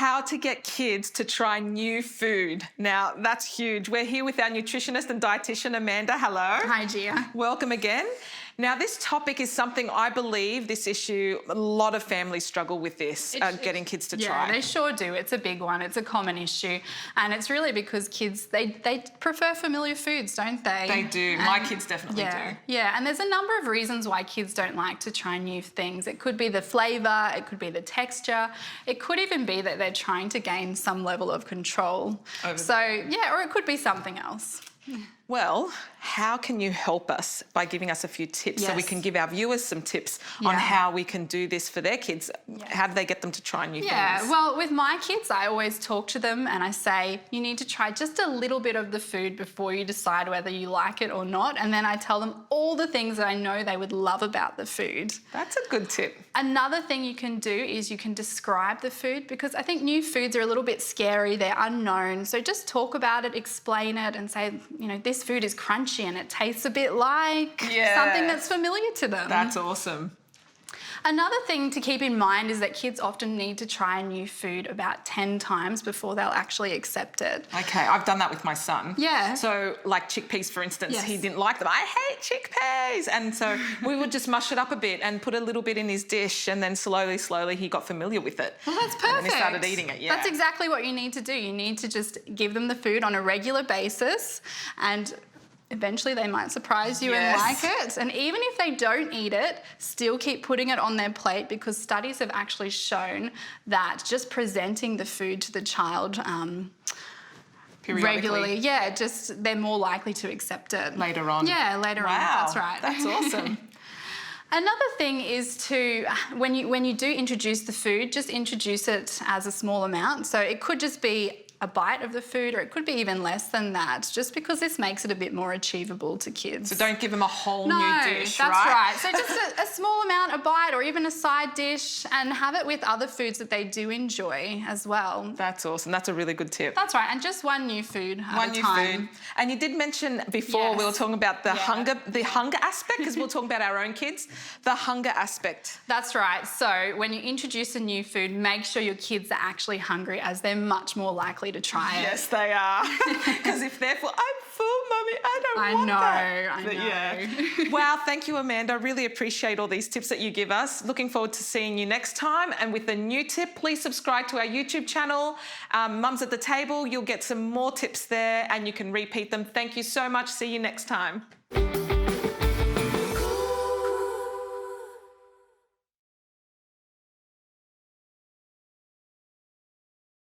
how to get kids to try new food. Now, that's huge. We're here with our nutritionist and dietitian, Amanda. Hello. Hi, Gia. Welcome again. Now, this topic is something I believe this issue, a lot of families struggle with this, getting kids to try. Yeah, they sure do. It's a big one. It's a common issue. And it's really because kids, they prefer familiar foods, don't they? They do. My kids definitely do. Yeah, and there's a number of reasons why kids don't like to try new things. It could be the flavour, it could be the texture, it could even be that they're trying to gain some level of control. Or it could be something else. Well, how can you help us by giving us a few tips so we can give our viewers some tips on how we can do this for their kids? How do they get them to try new things? Yeah, well, with my kids, I always talk to them and I say, you need to try just a little bit of the food before you decide whether you like it or not. And then I tell them all the things that I know they would love about the food. That's a good tip. Another thing you can do is you can describe the food, because I think new foods are a little bit scary, they're unknown. So just talk about it, explain it and say, you know, this food is crunchy and it tastes a bit like something that's familiar to them. That's awesome. Another thing to keep in mind is that kids often need to try a new food about 10 times before they'll actually accept it. Okay, I've done that with my son. Yeah. So like chickpeas, for instance, he didn't like them. I hate chickpeas. And so we would just mush it up a bit and put a little bit in his dish, and then slowly he got familiar with it. Well, that's perfect. And then he started eating it, That's exactly what you need to do. You need to just give them the food on a regular basis, and eventually they might surprise you and like it. And even if they don't eat it, still keep putting it on their plate, because studies have actually shown that just presenting the food to the child regularly, they're more likely to accept it. Later on. Yeah, later on. That's right. That's awesome. Another thing is to, when you do introduce the food, just introduce it as a small amount. So it could just be a bite of the food, or it could be even less than that, just because this makes it a bit more achievable to kids. So don't give them a whole new dish, that's right. So just a small amount, a bite, or even a side dish, and have it with other foods that they do enjoy as well. That's awesome. That's a really good tip. That's right, and just one new food at a time. One new food. And you did mention before we were talking about the hunger aspect, because we'll talk about our own kids, the hunger aspect. That's right. So when you introduce a new food, make sure your kids are actually hungry, as they're much more likely to try it. Yes, they are. Because if they're full, I'm full, Mummy, I don't want that. I know. Yeah. Wow, thank you, Amanda. I really appreciate all these tips that you give us. Looking forward to seeing you next time. And with a new tip, please subscribe to our YouTube channel, Mums at the Table. You'll get some more tips there and you can repeat them. Thank you so much. See you next time.